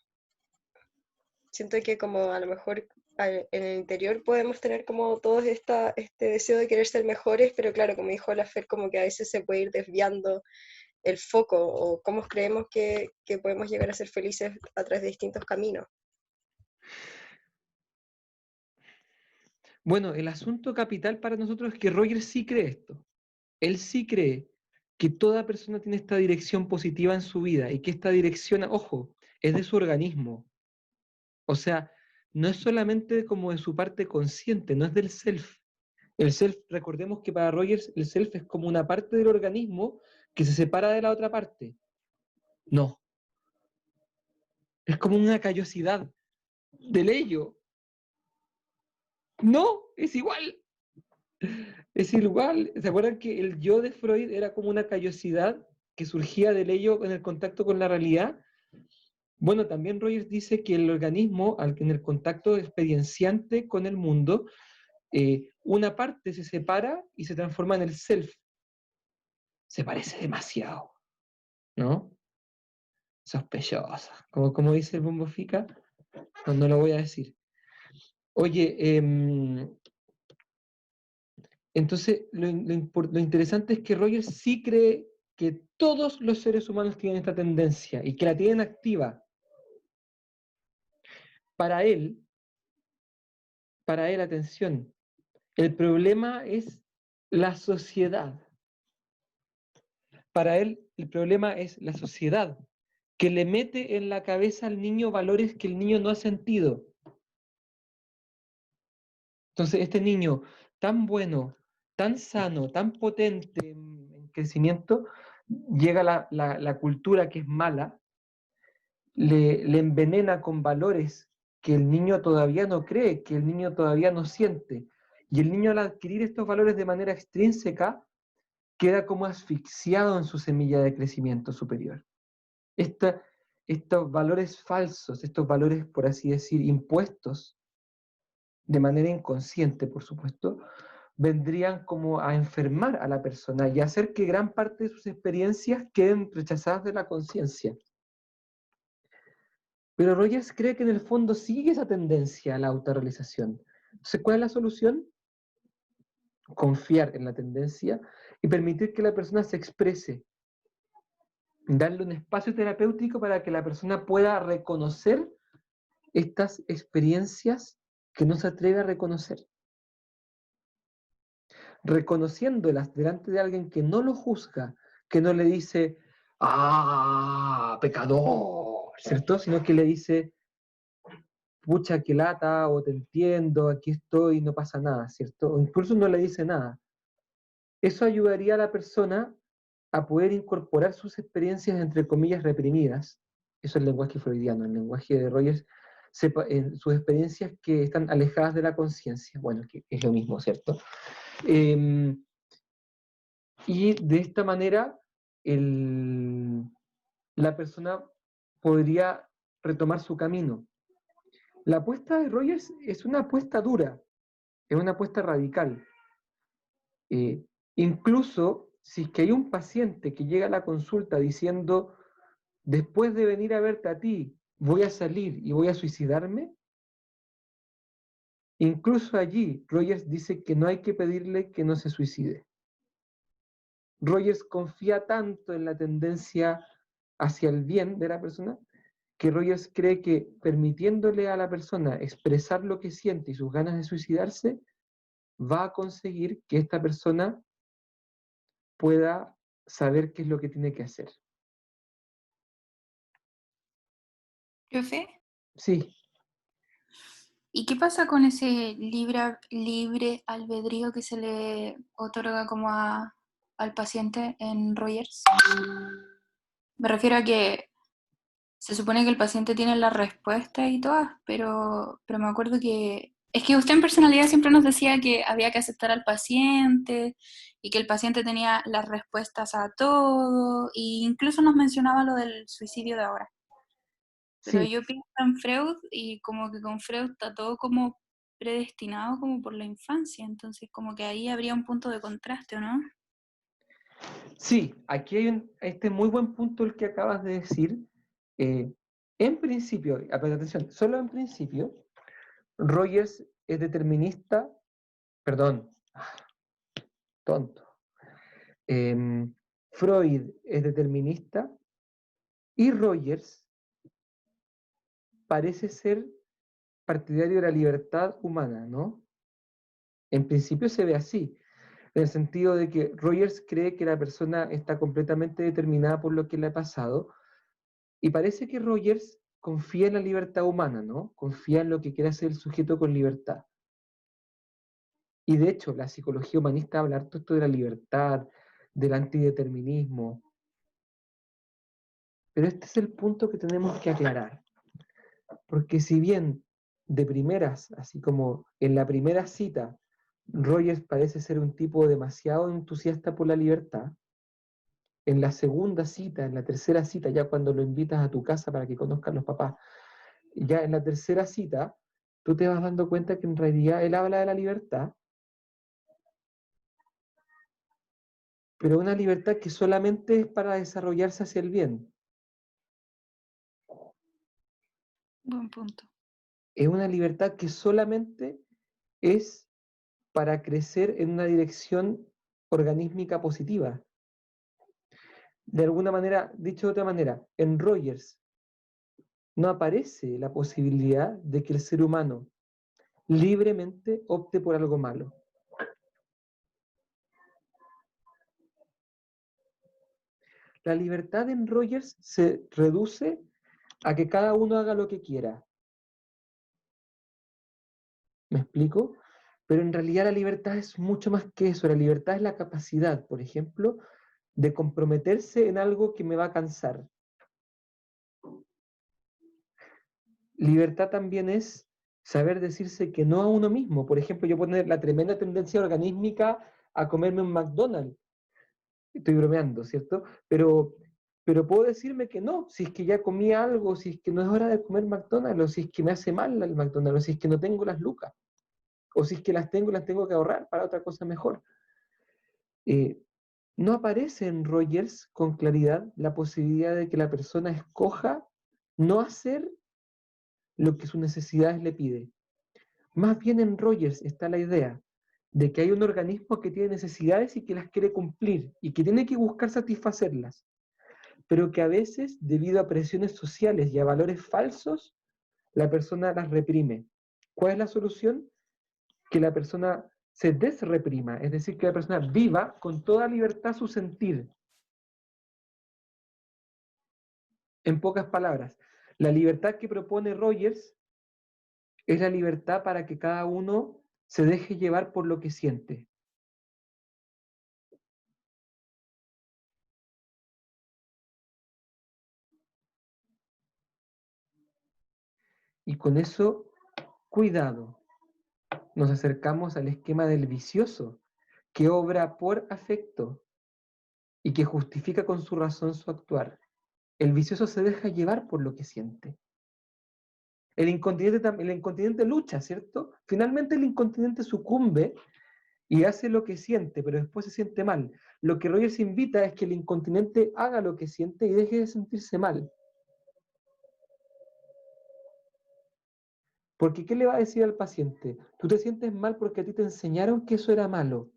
[SPEAKER 2] Siento que como a lo mejor en el interior podemos tener como todo este deseo de querer ser mejores, pero claro, como dijo la Fer, como que a veces se puede ir desviando el foco o cómo creemos que podemos llegar a ser felices a través de distintos caminos.
[SPEAKER 1] Bueno, el asunto capital para nosotros es que Roger sí cree esto. Él sí cree que toda persona tiene esta dirección positiva en su vida y que esta dirección, ojo, es de su organismo. O sea, no es solamente como de su parte consciente, no es del self. El self, recordemos que para Rogers el self es como una parte del organismo que se separa de la otra parte. No, es como una callosidad del ello. No, es igual. Es igual. ¿Se acuerdan que el yo de Freud era como una callosidad que surgía del ello en el contacto con la realidad? Bueno, también Rogers dice que el organismo, en el contacto experienciante con el mundo, una parte se separa y se transforma en el self. Se parece demasiado, ¿no? Sospechosa. Como dice el Bombo Fica, no lo voy a decir. Oye, entonces lo interesante es que Rogers sí cree que todos los seres humanos tienen esta tendencia y que la tienen activa. Para él, atención, el problema es la sociedad. Para él, el problema es la sociedad, que le mete en la cabeza al niño valores que el niño no ha sentido. Entonces, este niño tan bueno, tan sano, tan potente en crecimiento, llega la cultura que es mala, le envenena con valores que el niño todavía no cree, que el niño todavía no siente. Y el niño al adquirir estos valores de manera extrínseca, queda como asfixiado en su semilla de crecimiento superior. Estos valores falsos, estos valores, por así decir, impuestos, de manera inconsciente, por supuesto, vendrían como a enfermar a la persona y a hacer que gran parte de sus experiencias queden rechazadas de la conciencia. Pero Rogers cree que en el fondo sigue esa tendencia a la autorrealización. Entonces, ¿cuál es la solución? Confiar en la tendencia y permitir que la persona se exprese. Darle un espacio terapéutico para que la persona pueda reconocer estas experiencias que no se atreve a reconocer. Reconociéndolas delante de alguien que no lo juzga, que no le dice, ¡ah, pecador! ¿Cierto? Sino que le dice, pucha, que lata, o te entiendo, aquí estoy, no pasa nada, ¿cierto? O incluso no le dice nada. Eso ayudaría a la persona a poder incorporar sus experiencias, entre comillas, reprimidas. Eso es el lenguaje freudiano, el lenguaje de Rogers, sus experiencias que están alejadas de la conciencia. Bueno, que es lo mismo, ¿cierto? Y de esta manera, la persona podría retomar su camino. La apuesta de Rogers es una apuesta dura, es una apuesta radical. Incluso si es que hay un paciente que llega a la consulta diciendo, después de venir a verte a ti, voy a salir y voy a suicidarme, incluso allí Rogers dice que no hay que pedirle que no se suicide. Rogers confía tanto en la tendencia hacia el bien de la persona que Rogers cree que permitiéndole a la persona expresar lo que siente y sus ganas de suicidarse, va a conseguir que esta persona pueda saber qué es lo que tiene que hacer.
[SPEAKER 7] Profe,
[SPEAKER 1] Sí,
[SPEAKER 7] ¿y qué pasa con ese libre albedrío que se le otorga como al paciente en Rogers? Me refiero a que se supone que el paciente tiene la respuesta y todas, pero me acuerdo que Es que usted en personalidad siempre nos decía que había que aceptar al paciente y que el paciente tenía las respuestas a todo, e incluso nos mencionaba lo del suicidio de ahora. Pero
[SPEAKER 1] Sí,
[SPEAKER 7] yo pienso en Freud y como que con Freud está todo como predestinado como por la infancia, entonces como que ahí habría un punto de contraste, ¿o no?
[SPEAKER 1] sí, aquí hay este muy buen punto el que acabas de decir. En principio, atención, solo en principio, Rogers es determinista, perdón, tonto. Freud es determinista y Rogers parece ser partidario de la libertad humana, ¿no? En principio se ve así, en el sentido de que Rogers cree que la persona está completamente determinada por lo que le ha pasado, y parece que Rogers confía en la libertad humana, ¿no? Confía en lo que quiere hacer el sujeto con libertad. Y de hecho, la psicología humanista habla harto esto de la libertad, del antideterminismo. Pero este es el punto que tenemos que aclarar. Porque si bien de primeras, así como en la primera cita, Rogers parece ser un tipo demasiado entusiasta por la libertad, en la segunda cita, en la tercera cita, ya cuando lo invitas a tu casa para que conozcan los papás, ya en la tercera cita, tú te vas dando cuenta que en realidad él habla de la libertad, pero una libertad que solamente es para desarrollarse hacia el bien.
[SPEAKER 7] Buen punto.
[SPEAKER 1] Es una libertad que solamente es para crecer en una dirección organísmica positiva. De alguna manera, dicho de otra manera, en Rogers no aparece la posibilidad de que el ser humano libremente opte por algo malo. La libertad en Rogers se reduce a que cada uno haga lo que quiera. ¿Me explico? Pero en realidad la libertad es mucho más que eso. La libertad es la capacidad, por ejemplo, de comprometerse en algo que me va a cansar. Libertad también es saber decirse que no a uno mismo. Por ejemplo, yo puedo tener la tremenda tendencia organísmica a comerme un McDonald's. Estoy bromeando, ¿cierto? Pero puedo decirme que no, si es que ya comí algo, si es que no es hora de comer McDonald's, o si es que me hace mal el McDonald's, o si es que no tengo las lucas, o si es que las tengo que ahorrar para otra cosa mejor. No aparece en Rogers con claridad la posibilidad de que la persona escoja no hacer lo que sus necesidades le pide. Más bien en Rogers está la idea de que hay un organismo que tiene necesidades y que las quiere cumplir y que tiene que buscar satisfacerlas, pero que a veces, debido a presiones sociales y a valores falsos, la persona las reprime. ¿Cuál es la solución? Que la persona se desreprima, es decir, que la persona viva con toda libertad su sentir. En pocas palabras, la libertad que propone Rogers es la libertad para que cada uno se deje llevar por lo que siente. Y con eso, cuidado, nos acercamos al esquema del vicioso, que obra por afecto y que justifica con su razón su actuar. El vicioso se deja llevar por lo que siente. El incontinente lucha, ¿cierto? Finalmente el incontinente sucumbe y hace lo que siente, pero después se siente mal. Lo que Rogers invita es que el incontinente haga lo que siente y deje de sentirse mal. Porque ¿qué le va a decir al paciente? Tú te sientes mal porque a ti te enseñaron que eso era malo.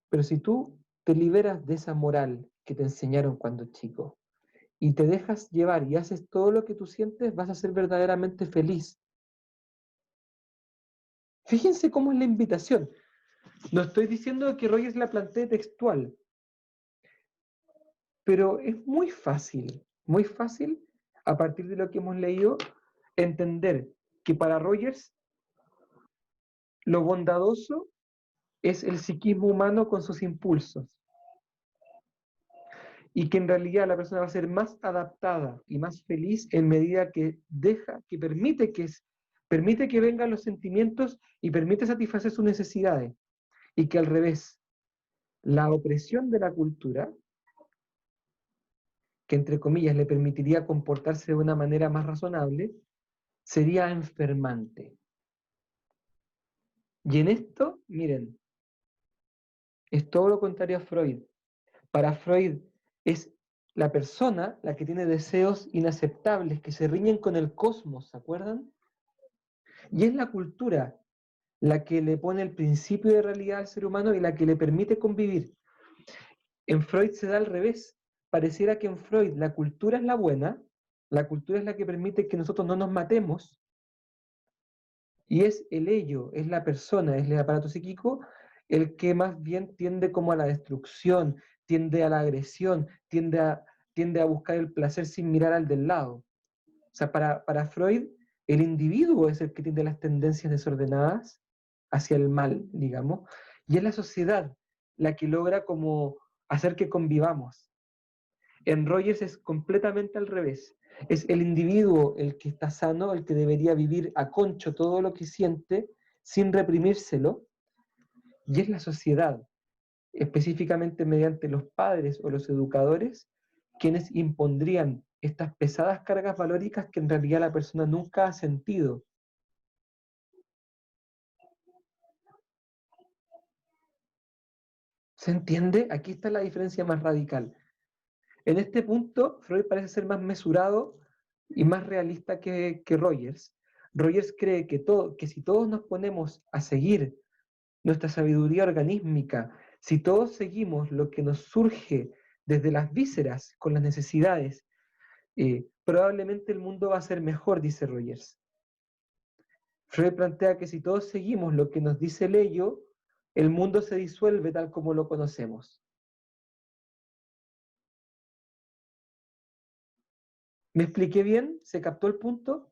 [SPEAKER 1] Pero si tú te liberas de esa moral que te enseñaron cuando chico y te dejas llevar y haces todo lo que tú sientes, vas a ser verdaderamente feliz. Fíjense cómo es la invitación. No estoy diciendo que Rogers la plantee textual, pero es muy fácil, a partir de lo que hemos leído, entender que para Rogers lo bondadoso es el psiquismo humano con sus impulsos. Y que en realidad la persona va a ser más adaptada y más feliz en medida que permite que Permite que vengan los sentimientos y permite satisfacer sus necesidades. Y que al revés, la opresión de la cultura, que entre comillas le permitiría comportarse de una manera más razonable, sería enfermante. Y en esto, miren, es todo lo contrario a Freud. Para Freud es la persona la que tiene deseos inaceptables que se riñen con el cosmos, ¿se acuerdan? Y es la cultura la que le pone el principio de realidad al ser humano y la que le permite convivir. En Freud se da al revés. Pareciera que en Freud la cultura es la buena, la cultura es la que permite que nosotros no nos matemos, y es el ello, es la persona, es el aparato psíquico, el que más bien tiende como a la destrucción, tiende a la agresión, tiende a buscar el placer sin mirar al del lado. O sea, para Freud, el individuo es el que tiene las tendencias desordenadas hacia el mal, digamos, y es la sociedad la que logra como hacer que convivamos. En Rogers es completamente al revés. Es el individuo el que está sano, el que debería vivir a concho todo lo que siente sin reprimírselo, y es la sociedad, específicamente mediante los padres o los educadores, quienes impondrían estas pesadas cargas valóricas que en realidad la persona nunca ha sentido. ¿Se entiende? Aquí está la diferencia más radical. En este punto, Freud parece ser más mesurado y más realista que Rogers. Rogers cree que si todos nos ponemos a seguir nuestra sabiduría organísmica, si todos seguimos lo que nos surge desde las vísceras con las necesidades, probablemente el mundo va a ser mejor, dice Rogers. Freud plantea que si todos seguimos lo que nos dice el ello, el mundo se disuelve tal como lo conocemos. ¿Me expliqué bien? ¿Se captó el punto?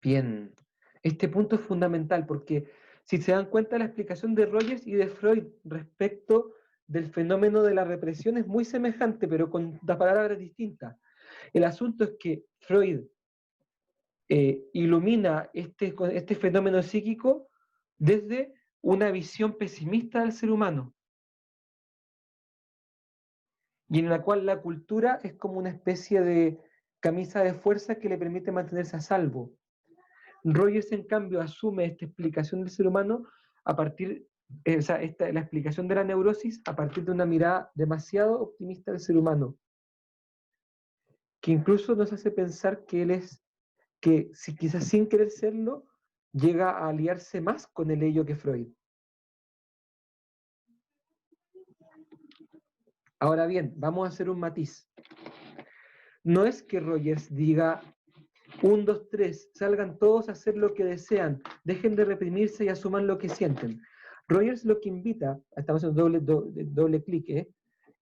[SPEAKER 1] Bien. Este punto es fundamental porque si se dan cuenta la explicación de Rogers y de Freud respecto del fenómeno de la represión es muy semejante, pero con las palabras distintas. El asunto es que Freud ilumina este fenómeno psíquico desde una visión pesimista del ser humano, y en la cual la cultura es como una especie de camisa de fuerza que le permite mantenerse a salvo. Rogers, en cambio, asume esta explicación del ser humano a partir, la explicación de la neurosis a partir de una mirada demasiado optimista del ser humano, que incluso nos hace pensar que él es, que si quizás sin querer serlo, llega a aliarse más con el ello que Freud. Ahora bien, vamos a hacer un matiz. No es que Rogers diga 1, 2, 3, salgan todos a hacer lo que desean, dejen de reprimirse y asuman lo que sienten. Rogers lo que invita, estamos haciendo doble clic,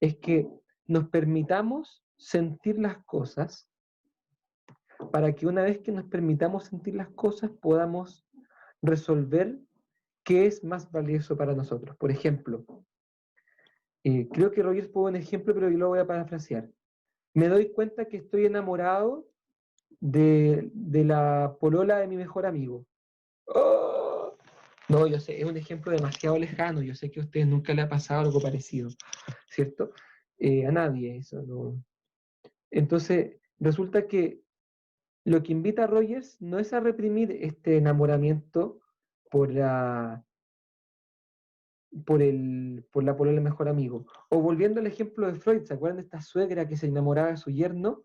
[SPEAKER 1] es que nos permitamos sentir las cosas para que una vez que nos permitamos sentir las cosas podamos resolver qué es más valioso para nosotros. Por ejemplo, creo que Rogers pone un ejemplo, pero yo lo voy a parafrasear. Me doy cuenta que estoy enamorado de la polola de mi mejor amigo. ¡Oh! No, yo sé, es un ejemplo demasiado lejano, yo sé que a ustedes nunca les ha pasado algo parecido, ¿cierto? A nadie eso, no. Entonces, resulta que lo que invita a Rogers no es a reprimir este enamoramiento por la polola del mejor amigo. O volviendo al ejemplo de Freud, ¿se acuerdan de esta suegra que se enamoraba de su yerno?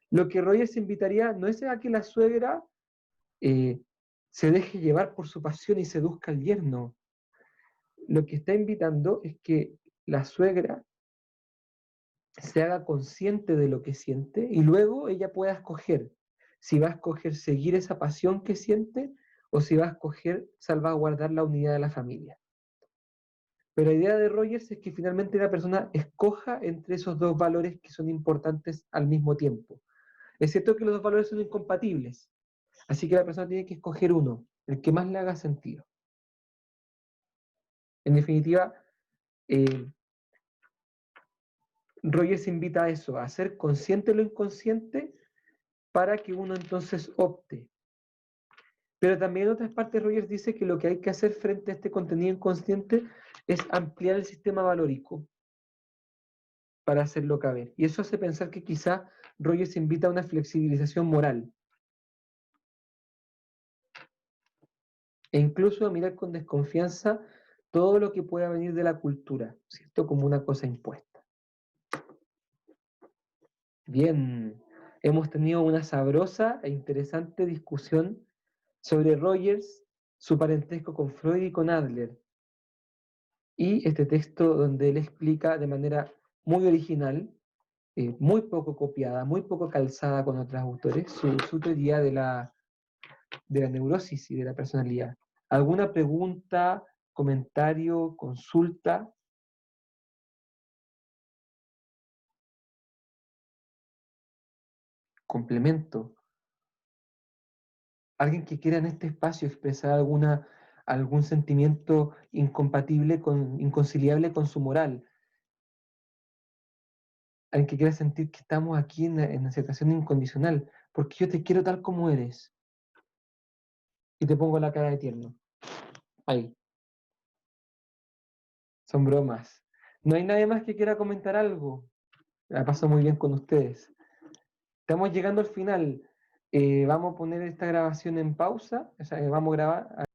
[SPEAKER 1] Lo que Rogers invitaría no es a que la suegra se deje llevar por su pasión y seduzca al yerno. Lo que está invitando es que la suegra se haga consciente de lo que siente y luego ella pueda escoger si va a escoger seguir esa pasión que siente o si va a escoger salvaguardar la unidad de la familia. Pero la idea de Rogers es que finalmente la persona escoja entre esos dos valores que son importantes al mismo tiempo. Es cierto que los dos valores son incompatibles, así que la persona tiene que escoger uno, el que más le haga sentido. En definitiva, Rogers invita a eso, a hacer consciente lo inconsciente para que uno entonces opte. Pero también en otras partes Rogers dice que lo que hay que hacer frente a este contenido inconsciente es ampliar el sistema valórico para hacerlo caber. Y eso hace pensar que quizá Rogers invita a una flexibilización moral. E incluso a mirar con desconfianza todo lo que pueda venir de la cultura, ¿cierto? Como una cosa impuesta. Bien, hemos tenido una sabrosa e interesante discusión sobre Rogers, su parentesco con Freud y con Adler, y este texto donde él explica de manera muy original, muy poco copiada, muy poco calzada con otros autores, su teoría de la neurosis y de la personalidad. ¿Alguna pregunta, comentario, consulta? Complemento. ¿Alguien que quiera en este espacio expresar algún sentimiento incompatible, inconciliable con su moral? Alguien que quiera sentir que estamos aquí en aceptación incondicional, porque yo te quiero tal como eres. Y te pongo la cara de tierno. Ahí. Son bromas. ¿No hay nadie más que quiera comentar algo? La paso muy bien con ustedes. Estamos llegando al final. Vamos a poner esta grabación en pausa. O sea, vamos a grabar.